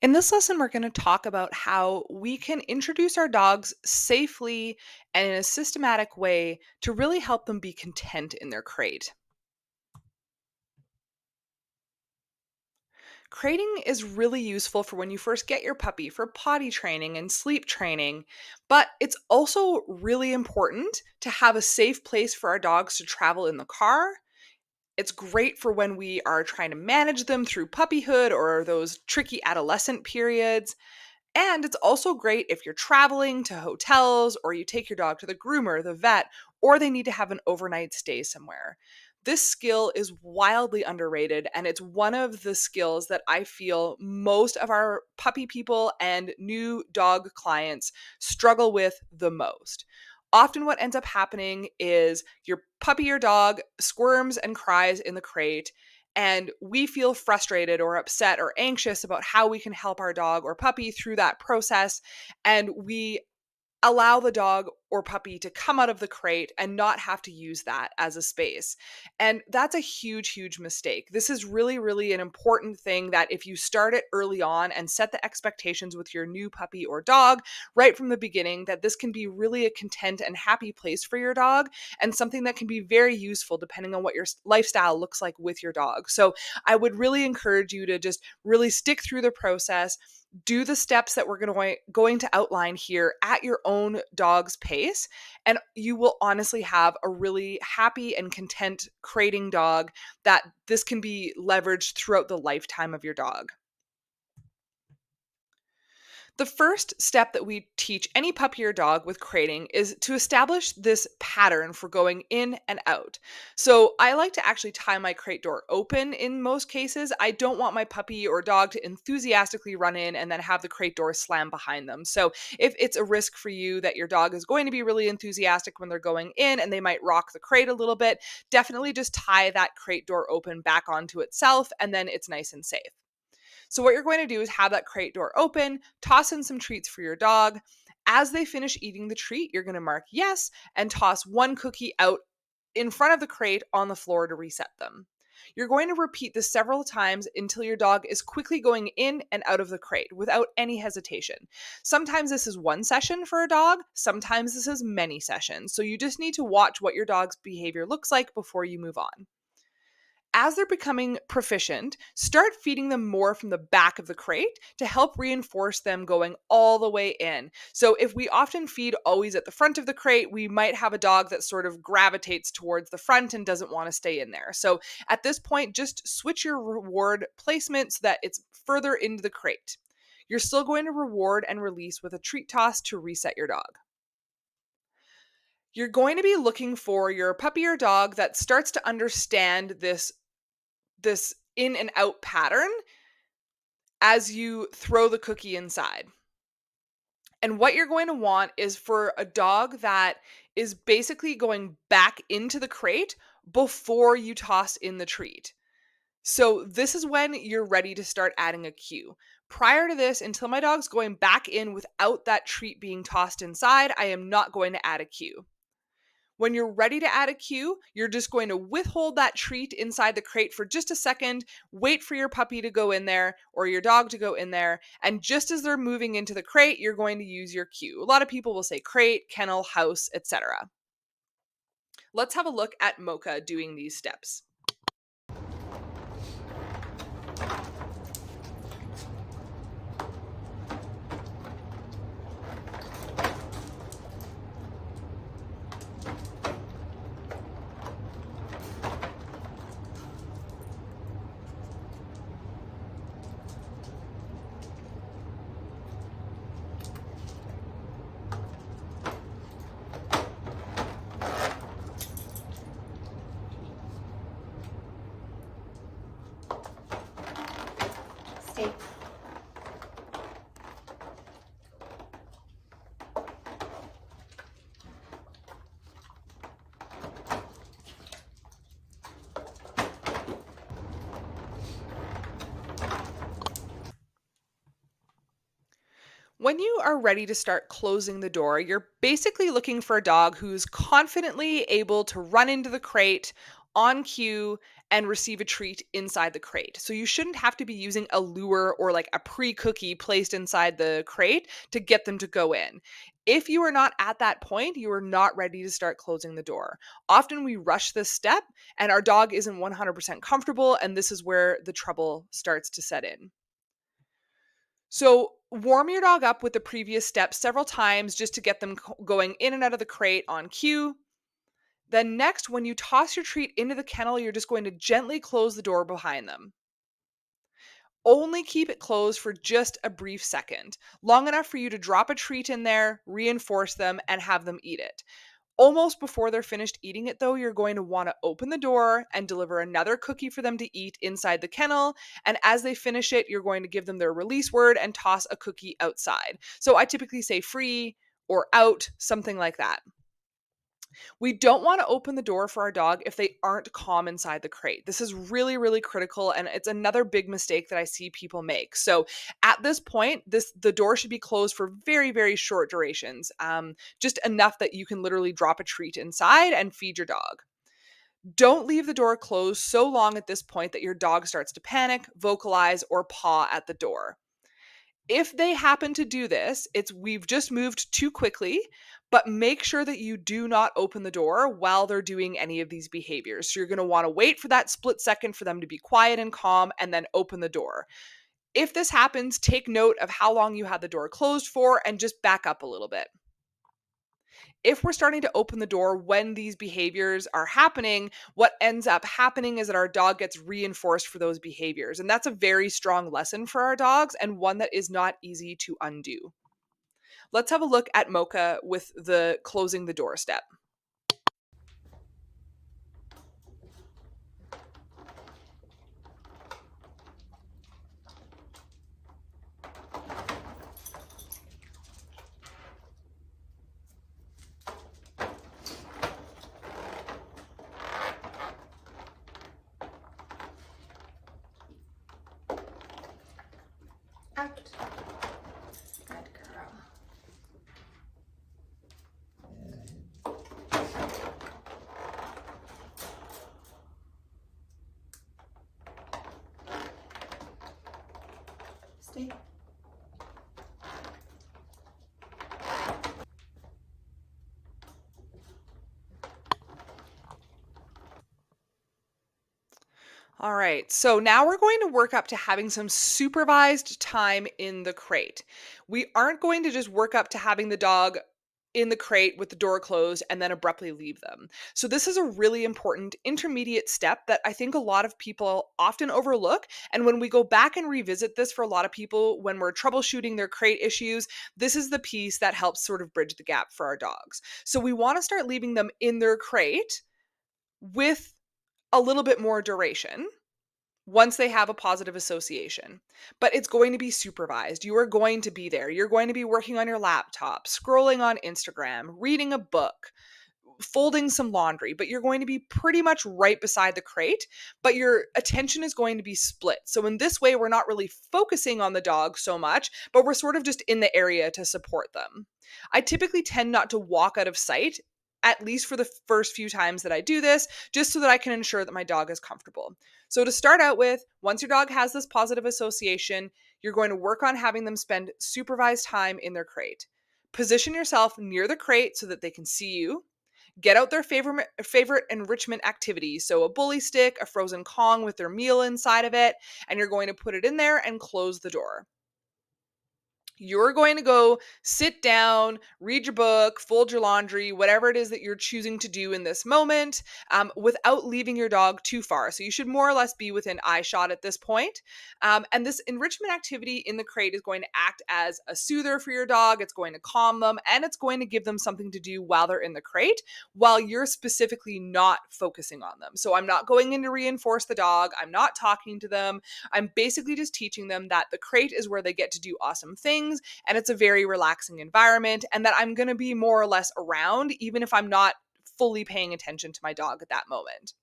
In this lesson, we're going to talk about how we can introduce our dogs safely and in a systematic way to really help them be content in their crate. Crating is really useful for when you first get your puppy for potty training and sleep training, but it's also really important to have a safe place for our dogs to travel in the car. It's great for when we are trying to manage them through puppyhood or those tricky adolescent periods. And it's also great if you're traveling to hotels or you take your dog to the groomer, the vet, or they need to have an overnight stay somewhere. This skill is wildly underrated, and it's one of the skills that I feel most of our puppy people and new dog clients struggle with the most. Often, what ends up happening is your puppy or dog squirms and cries in the crate, and we feel frustrated or upset or anxious about how we can help our dog or puppy through that process. And we allow the dog or puppy to come out of the crate and not have to use that as a space. And that's a huge, huge mistake. This is really, really an important thing that if you start it early on and set the expectations with your new puppy or dog right from the beginning, that this can be really a content and happy place for your dog and something that can be very useful depending on what your lifestyle looks like with your dog. So I would really encourage you to just really stick through the process, do the steps that we're going to outline here at your own dog's pace, and you will honestly have a really happy and content crating dog that this can be leveraged throughout the lifetime of your dog. The first step that we teach any puppy or dog with crating is to establish this pattern for going in and out. So I like to actually tie my crate door open in most cases. I don't want my puppy or dog to enthusiastically run in and then have the crate door slam behind them. So if it's a risk for you that your dog is going to be really enthusiastic when they're going in and they might rock the crate a little bit, definitely just tie that crate door open back onto itself and then it's nice and safe. So, what you're going to do is have that crate door open, toss in some treats for your dog. As they finish eating the treat, you're going to mark yes and toss one cookie out in front of the crate on the floor to reset them. You're going to repeat this several times until your dog is quickly going in and out of the crate without any hesitation. Sometimes this is one session for a dog, sometimes this is many sessions. So you just need to watch what your dog's behavior looks like before you move on. As they're becoming proficient, start feeding them more from the back of the crate to help reinforce them going all the way in. So, if we often feed always at the front of the crate, we might have a dog that sort of gravitates towards the front and doesn't want to stay in there. So, at this point, just switch your reward placement so that it's further into the crate. You're still going to reward and release with a treat toss to reset your dog. You're going to be looking for your puppy or dog that starts to understand this in and out pattern as you throw the cookie inside. And what you're going to want is for a dog that is basically going back into the crate before you toss in the treat. So this is when you're ready to start adding a cue. Prior to this, until my dog's going back in without that treat being tossed inside, I am not going to add a cue. When you're ready to add a cue, you're just going to withhold that treat inside the crate for just a second, wait for your puppy to go in there or your dog to go in there, and just as they're moving into the crate, you're going to use your cue. A lot of people will say crate, kennel, house, etc. Let's have a look at Mocha doing these steps. Stay. When you are ready to start closing the door, you're basically looking for a dog who's confidently able to run into the crate on cue and receive a treat inside the crate. So you shouldn't have to be using a lure or like a pre-cookie placed inside the crate to get them to go in. If you are not at that point, you are not ready to start closing the door. Often we rush this step and our dog isn't 100% comfortable, and this is where the trouble starts to set in. So, warm your dog up with the previous steps several times just to get them going in and out of the crate on cue. Then, next, when you toss your treat into the kennel, you're just going to gently close the door behind them. Only keep it closed for just a brief second, long enough for you to drop a treat in there, reinforce them, and have them eat it. Almost before they're finished eating it, though, you're going to want to open the door and deliver another cookie for them to eat inside the kennel. And as they finish it, you're going to give them their release word and toss a cookie outside. So I typically say free or out, something like that. We don't want to open the door for our dog if they aren't calm inside the crate. This is really, really critical, and it's another big mistake that I see people make. So at this point, the door should be closed for very, very short durations, just enough that you can literally drop a treat inside and feed your dog. Don't leave the door closed so long at this point that your dog starts to panic, vocalize, or paw at the door. If they happen to do this, it's we've just moved too quickly, but make sure that you do not open the door while they're doing any of these behaviors. So you're going to want to wait for that split second for them to be quiet and calm and then open the door. If this happens, take note of how long you had the door closed for and just back up a little bit. If we're starting to open the door when these behaviors are happening, what ends up happening is that our dog gets reinforced for those behaviors. And that's a very strong lesson for our dogs and one that is not easy to undo. Let's have a look at Mocha with the closing the door step. Out. Good girl. Stay. All right, so now we're going to work up to having some supervised time in the crate. We aren't going to just work up to having the dog in the crate with the door closed and then abruptly leave them. So, this is a really important intermediate step that I think a lot of people often overlook. And when we go back and revisit this for a lot of people, when we're troubleshooting their crate issues, this is the piece that helps sort of bridge the gap for our dogs. So, we want to start leaving them in their crate with a little bit more duration once they have a positive association. But it's going to be supervised. You are going to be there. You're going to be working on your laptop, scrolling on Instagram, reading a book, folding some laundry, but you're going to be pretty much right beside the crate, but your attention is going to be split. So in this way, we're not really focusing on the dog so much, but we're sort of just in the area to support them. I typically tend not to walk out of sight, at least for the first few times that I do this, just so that I can ensure that my dog is comfortable. So to start out with, once your dog has this positive association, you're going to work on having them spend supervised time in their crate. Position yourself near the crate so that they can see you. Get out their favorite enrichment activities. So a bully stick, a frozen Kong with their meal inside of it, and you're going to put it in there and close the door. You're going to go sit down, read your book, fold your laundry, whatever it is that you're choosing to do in this moment, without leaving your dog too far. So you should more or less be within eye shot at this point. And this enrichment activity in the crate is going to act as a soother for your dog. It's going to calm them and it's going to give them something to do while they're in the crate, while you're specifically not focusing on them. So I'm not going in to reinforce the dog. I'm not talking to them. I'm basically just teaching them that the crate is where they get to do awesome things and it's a very relaxing environment and that I'm going to be more or less around even if I'm not fully paying attention to my dog at that moment.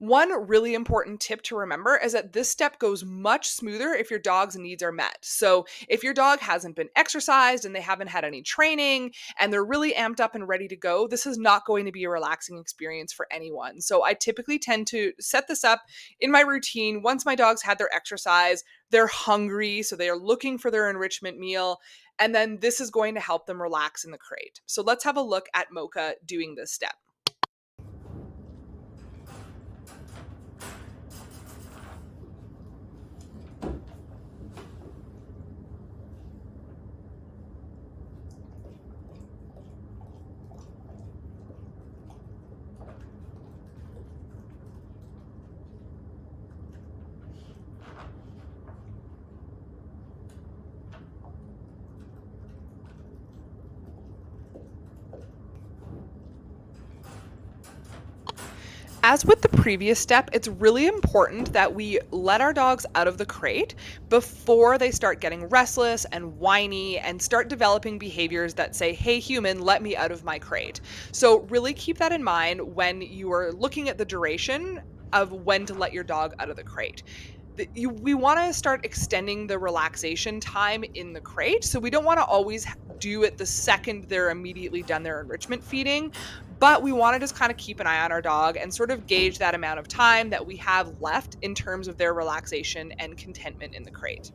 One really important tip to remember is that this step goes much smoother if your dog's needs are met. So, if your dog hasn't been exercised and they haven't had any training and they're really amped up and ready to go, this is not going to be a relaxing experience for anyone. So, I typically tend to set this up in my routine once my dogs had their exercise, they're hungry, so they are looking for their enrichment meal, and then this is going to help them relax in the crate. So, let's have a look at Mocha doing this step. As with the previous step, it's really important that we let our dogs out of the crate before they start getting restless and whiny and start developing behaviors that say, hey, human, let me out of my crate. So, really keep that in mind when you are looking at the duration of when to let your dog out of the crate. We want to start extending the relaxation time in the crate. So we don't want to always do it the second they're immediately done their enrichment feeding, but we want to just kind of keep an eye on our dog and sort of gauge that amount of time that we have left in terms of their relaxation and contentment in the crate.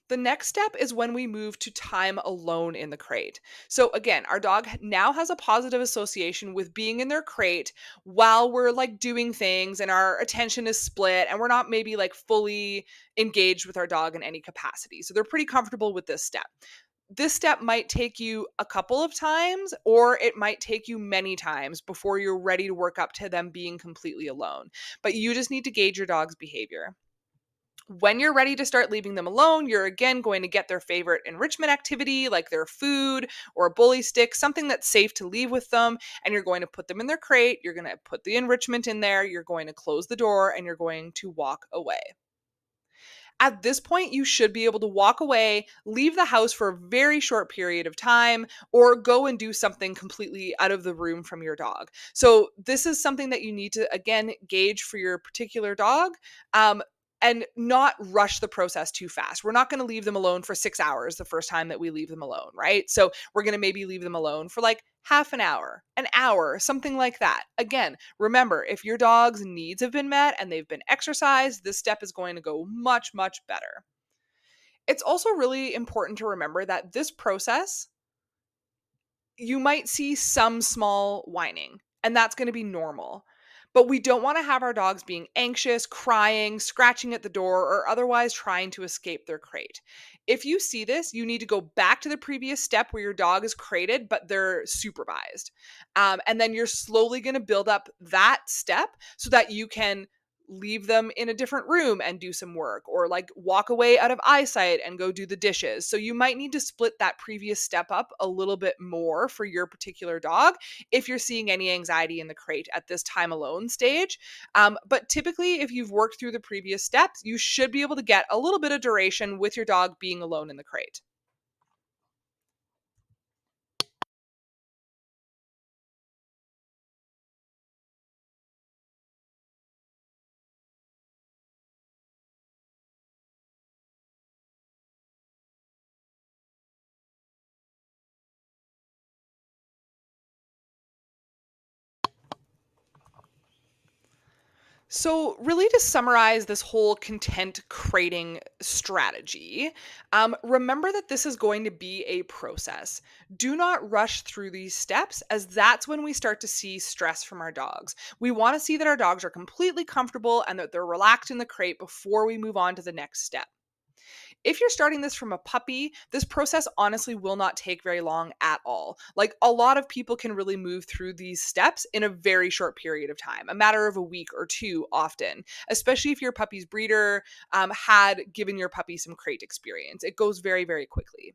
The next step is when we move to time alone in the crate. So again, our dog now has a positive association with being in their crate while we're like doing things and our attention is split and we're not maybe like fully engaged with our dog in any capacity. So they're pretty comfortable with this step. This step might take you a couple of times or it might take you many times before you're ready to work up to them being completely alone. But you just need to gauge your dog's behavior. When you're ready to start leaving them alone, you're again going to get their favorite enrichment activity, like their food or a bully stick, something that's safe to leave with them. And you're going to put them in their crate. You're going to put the enrichment in there. You're going to close the door and you're going to walk away. At this point, you should be able to walk away, leave the house for a very short period of time, or go and do something completely out of the room from your dog. So, this is something that you need to, again, gauge for your particular dog. And not rush the process too fast. We're not going to leave them alone for 6 hours the first time that we leave them alone, right? So we're going to maybe leave them alone for like half an hour, something like that. Again, remember, if your dog's needs have been met and they've been exercised, this step is going to go much, much better. It's also really important to remember that this process, you might see some small whining, and that's going to be normal. But we don't want to have our dogs being anxious, crying, scratching at the door, or otherwise trying to escape their crate. If you see this, you need to go back to the previous step where your dog is crated, but they're supervised. And then you're slowly going to build up that step so that you can leave them in a different room and do some work, or like walk away out of eyesight and go do the dishes. So you might need to split that previous step up a little bit more for your particular dog if you're seeing any anxiety in the crate at this time alone stage. But typically, if you've worked through the previous steps, you should be able to get a little bit of duration with your dog being alone in the crate. So, really, to summarize this whole content creating strategy, remember that this is going to be a process. Do not rush through these steps, as that's when we start to see stress from our dogs. We want to see that our dogs are completely comfortable and that they're relaxed in the crate before we move on to the next step. If you're starting this from a puppy, this process honestly will not take very long at all. Like a lot of people can really move through these steps in a very short period of time, a matter of a week or two often, especially if your puppy's breeder had given your puppy some crate experience. It goes very, very quickly.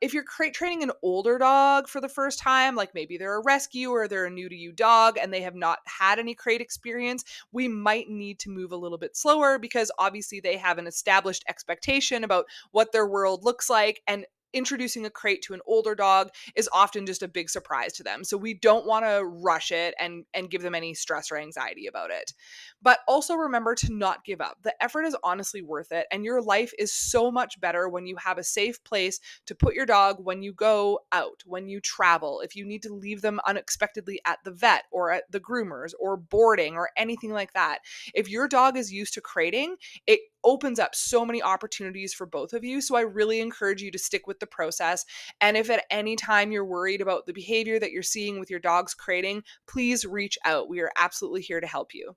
If you're crate training an older dog for the first time, like maybe they're a rescue or they're a new to you dog and they have not had any crate experience, we might need to move a little bit slower because obviously they have an established expectation about what their world looks like. And introducing a crate to an older dog is often just a big surprise to them. So we don't want to rush it and give them any stress or anxiety about it. But also remember to not give up. The effort is honestly worth it, and your life is so much better when you have a safe place to put your dog when you go out, when you travel, if you need to leave them unexpectedly at the vet or at the groomers or boarding or anything like that. If your dog is used to crating, it opens up so many opportunities for both of you. So I really encourage you to stick with the process. And if at any time you're worried about the behavior that you're seeing with your dog's crating, please reach out. We are absolutely here to help you.